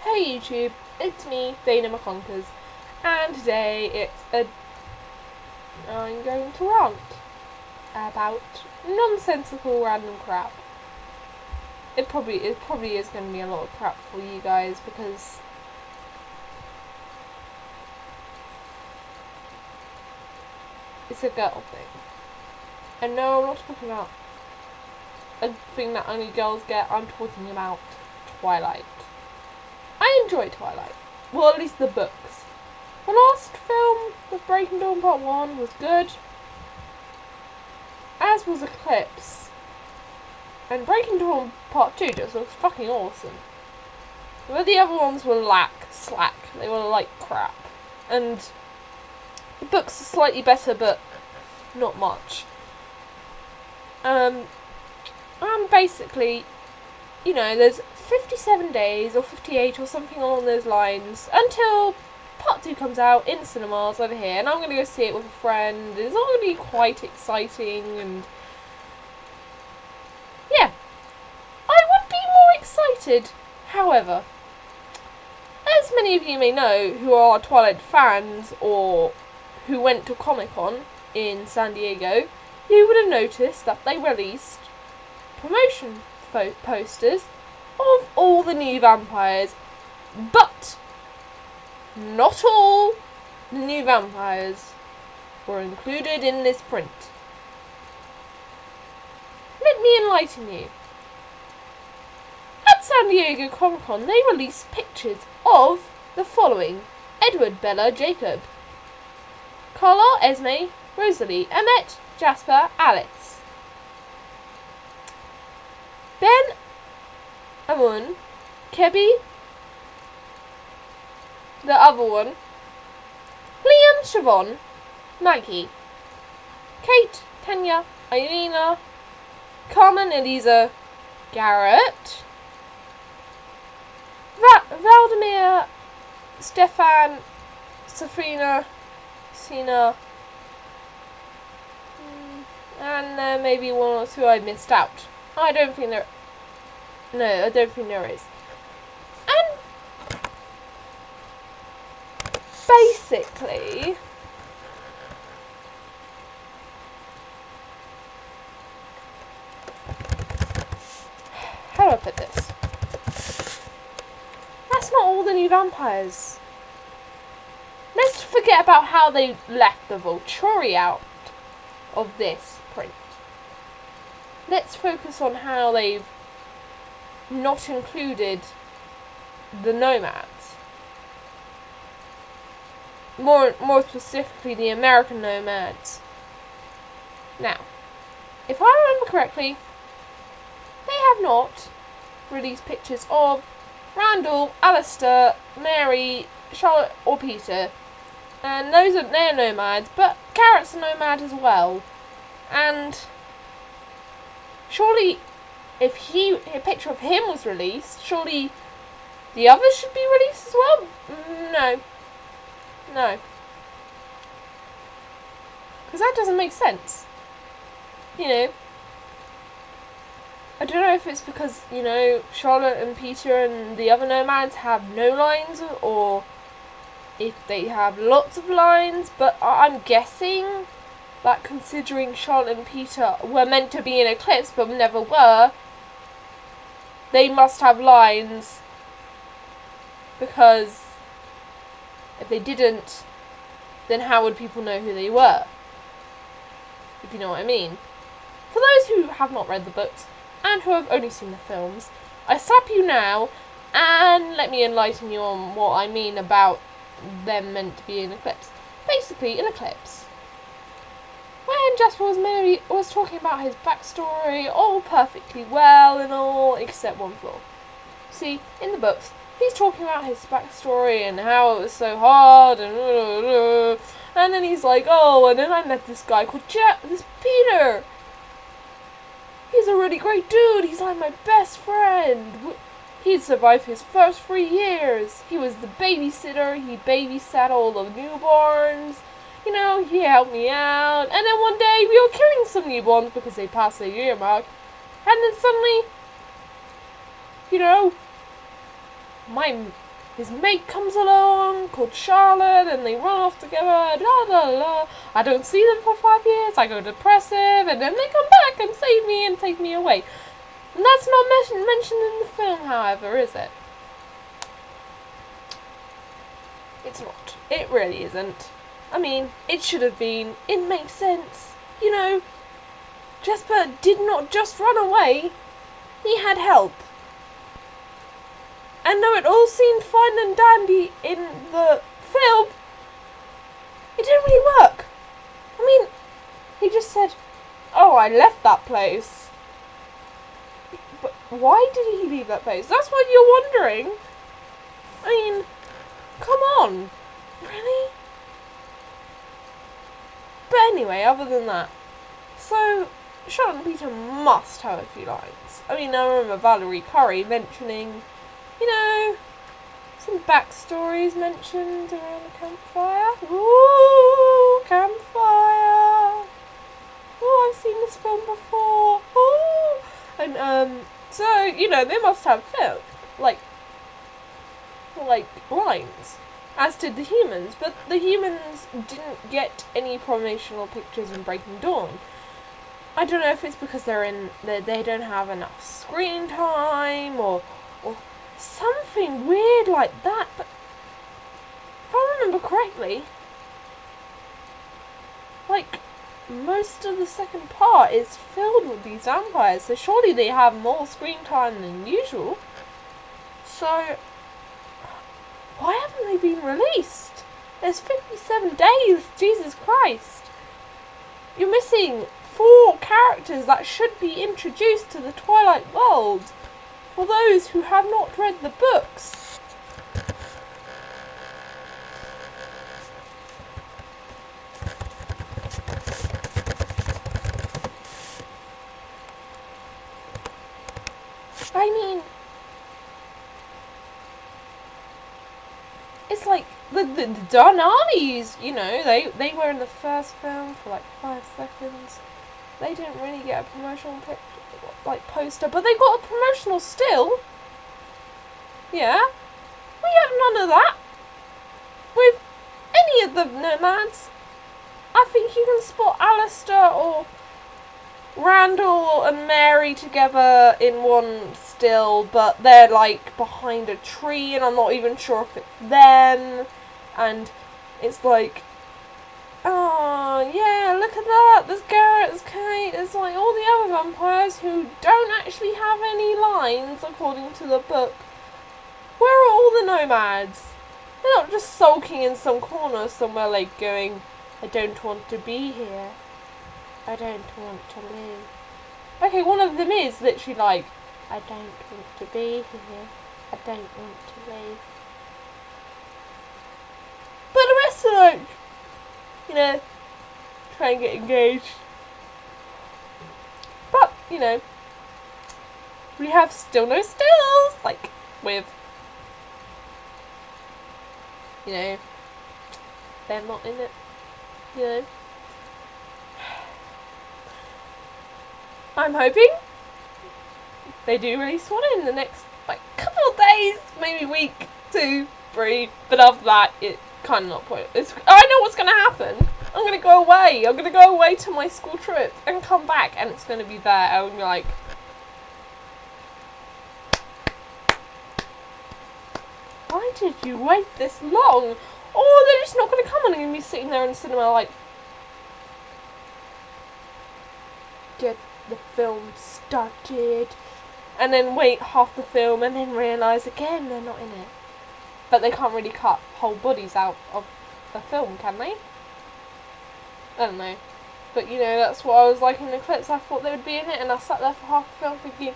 Hey YouTube, it's me, Dana McConkers, and today I'm going to rant about nonsensical random crap. It probably is going to be a lot of crap for you guys because it's a girl thing. And no, I'm not talking about a thing that only girls get, I'm talking about Twilight. I enjoy Twilight. Well, at least the books. The last film with Breaking Dawn Part 1 was good, as was Eclipse. And Breaking Dawn Part 2 just looks fucking awesome. But the other ones were slack. They were like crap. And the books are slightly better, but not much. And basically, you know, there's 57 days or 58 or something along those lines until Part 2 comes out in cinemas over here, and I'm going to go see it with a friend. It's all going to be quite exciting, and yeah, I would be more excited. However, as many of you may know who are Twilight fans or who went to Comic-Con in San Diego, you would have noticed that they released promotion posters of all the new vampires, but not all the new vampires were included in this print. Let me enlighten you. At San Diego Comic-Con, they released pictures of the following: Edward, Bella, Jacob, Carla, Esme, Rosalie, Emmett, Jasper, Alice, Ben, Amun, Kebby, the other one, Liam, Siobhan, Maggie, Kate, Tanya, Irina, Carmen, Eliza, Garrett, Valdemir, Stefan, Safrina, Sina, and maybe one or two I missed out. I don't think there is. And basically, how do I put this? That's not all the new vampires. Let's forget about how they left the Volturi out of this print. Let's focus on how they've not included the nomads. More specifically, the American nomads. Now, if I remember correctly, they have not released pictures of Randall, Alistair, Mary, Charlotte, or Peter. And they're nomads, but Garrett's a nomad as well. And surely, if a picture of him was released, surely the others should be released as well? No. Because that doesn't make sense. You know, I don't know if it's because, you know, Charlotte and Peter and the other nomads have no lines, or if they have lots of lines, but I'm guessing that considering Charlotte and Peter were meant to be in Eclipse but never were, they must have lines, because if they didn't, then how would people know who they were? If you know what I mean. For those who have not read the books and who have only seen the films, I slap you now and let me enlighten you on what I mean about them meant to be in Eclipse. Basically, in Eclipse, when Jasper was talking about his backstory, all perfectly well and all, except one flaw. See, in the books, he's talking about his backstory and how it was so hard and then he's like, oh, and then I met this guy called this Peter. He's a really great dude. He's like my best friend. He'd survived his first 3 years. He was the babysitter. He babysat all the newborns. You know, he helped me out. And then one day we were killing some newborns because they passed the year mark. And then suddenly, you know, my his mate comes along called Charlotte, and they run off together. La la la. I don't see them for 5 years. I go depressive, and then they come back and save me and take me away. And that's not mentioned in the film, however, is it? It's not. It really isn't. I mean, it should have been. It makes sense. You know, Jesper did not just run away. He had help. And though it all seemed fine and dandy in the film, it didn't really work. I mean, he just said, "Oh, I left that place." But why did he leave that place? That's what you're wondering. I mean, come on. Really? But anyway, other than that, so Charlotte and Peter must have a few lines. I mean, I remember Valerie Curry mentioning, you know, some backstories mentioned around the campfire. Ooh, campfire. Oh, I've seen this film before. Ooh. And, so, you know, they must have film, like lines, as did the humans, but the humans didn't get any promotional pictures in Breaking Dawn. I don't know if it's because they don't have enough screen time, or something weird like that, but if I remember correctly, like, most of the second part is filled with these vampires, so surely they have more screen time than usual. So, why haven't they been released? There's 57 days, Jesus Christ. You're missing 4 characters that should be introduced to the Twilight world for those who have not read the books. I mean, it's like the Darnanis, you know, they were in the first film for like 5 seconds. They didn't really get a promotional poster, but they got a promotional still. Yeah, we have none of that with any of the nomads. I think you can spot Alistair or Randall and Mary together in one still, but they're like behind a tree, and I'm not even sure if it's them. And it's like, oh yeah, look at that, there's Garrett, there's Kate, there's like all the other vampires who don't actually have any lines according to the book. Where are all the nomads? They're not just sulking in some corner somewhere like going, "I don't want to be here. I don't want to live." Okay, one of them is literally like, "I don't want to be here. I don't want to live." But the rest are like, you know, try and get engaged. But, you know, we have still no stills, like with, you know, they're not in it, you know. I'm hoping they do release one in the next, like, couple of days, maybe week, 2, 3, but after that, it kind of not pointless. I know what's going to happen. I'm going to go away. I'm going to go away to my school trip and come back, and it's going to be there, and you're like, why did you wait this long? Or they're just not going to come, and I'm going to be sitting there in the cinema like, get the film started, and then wait half the film and then realise again they're not in it. But they can't really cut whole bodies out of the film, can they? I don't know. But you know, that's what I was like in the clips. I thought they would be in it, and I sat there for half the film thinking,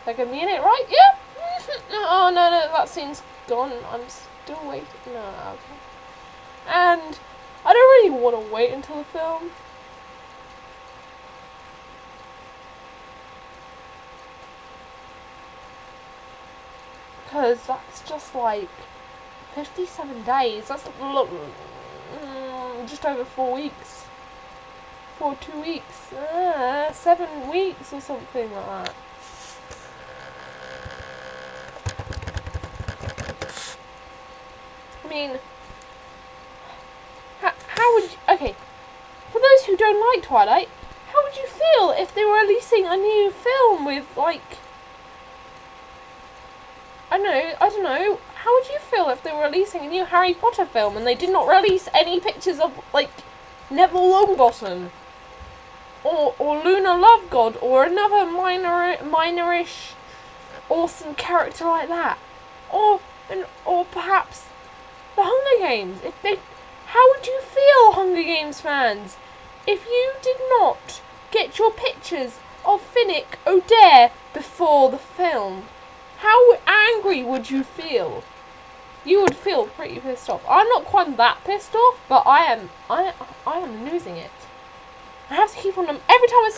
they're going to be in it, right? Yeah. Oh no, that scene's gone. I'm still waiting. No, okay. And I don't really want to wait until the film. Because that's just like 57 days. That's just over 4 weeks. 2 weeks. 7 weeks or something like that. mean, how would you, okay, for those who don't like Twilight, how would you feel if they were releasing a new film with, like, I don't know, how would you feel if they were releasing a new Harry Potter film and they did not release any pictures of, like, Neville Longbottom, or Luna Lovegood, or another minorish awesome character like that, or perhaps the Hunger Games? How would you feel, Hunger Games fans, if you did not get your pictures of Finnick Odair before the film? How angry would you feel? You would feel pretty pissed off. I'm not quite that pissed off, but I am losing it. I have to keep on them every time I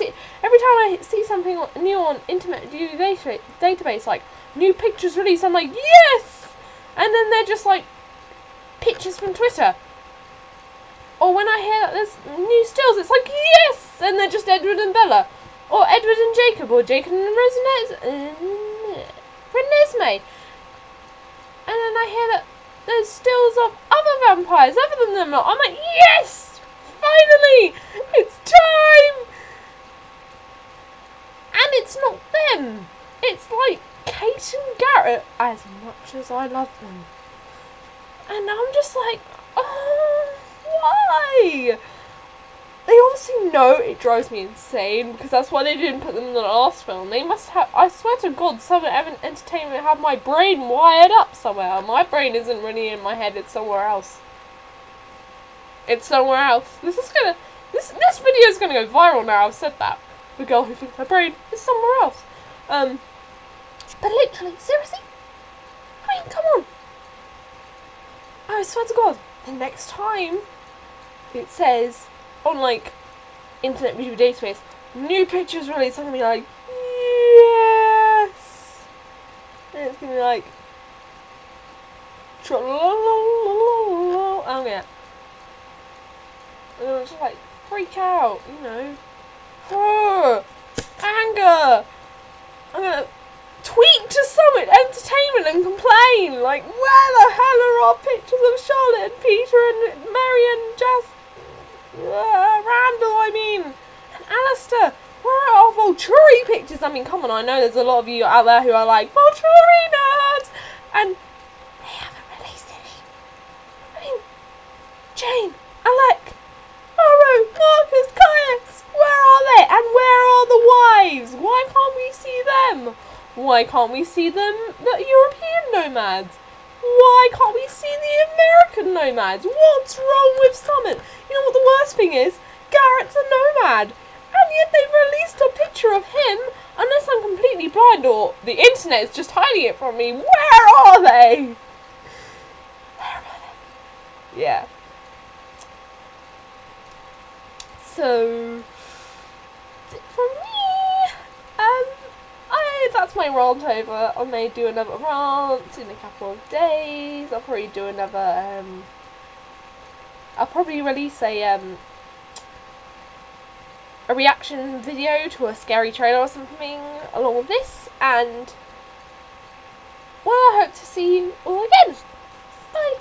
see something new on Internet View database, like new pictures released. I'm like, yes, and then they're just like pictures from Twitter. Or when I hear that there's new stills, it's like, yes, and they're just Edward and Bella, or Edward and Jacob, or Jacob and Renesmee. And then I hear that there's stills of other vampires other than them. I'm like, yes! Finally! It's time! And it's not them. It's like Kate and Garrett, as much as I love them. And I'm just like, oh, why? They obviously know it drives me insane, because that's why they didn't put them in the last film. They must have, I swear to God, Southern Entertainment have my brain wired up somewhere. My brain isn't really in my head, it's somewhere else. It's somewhere else. This video is gonna go viral now, I've said that. The girl who thinks her brain is somewhere else. But literally, seriously? I mean, come on. I swear to God, the next time it says on, like, Internet View database, new pictures released, I'm gonna be like, yes! And it's gonna be like, I'm gonna just, like, freak out, you know. Anger! I'm gonna tweet to Summit Entertainment and complain, like, where the hell are our pictures of Charlotte and Peter and Mary and Randall, and Alistair? Where are our Volturi pictures? I mean, come on, I know there's a lot of you out there who are like, Volturi nerds! And they haven't released any. I mean, Jane, Alec, Aro, Marcus, Caius, where are they? And where are the wives? Why can't we see them? Why can't we see them, the European nomads? Why can't we see the American nomads? What's wrong with Summit? You know what the worst thing is? Garrett's a nomad. And yet they've released a picture of him, unless I'm completely blind or the internet is just hiding it from me. Where are they? Where are they? Yeah. So, that's it from me. That's my rant over. I may do another rant in a couple of days. I'll probably do another, I'll probably release a reaction video to a scary trailer or something along with this, and, well, I hope to see you all again. Bye!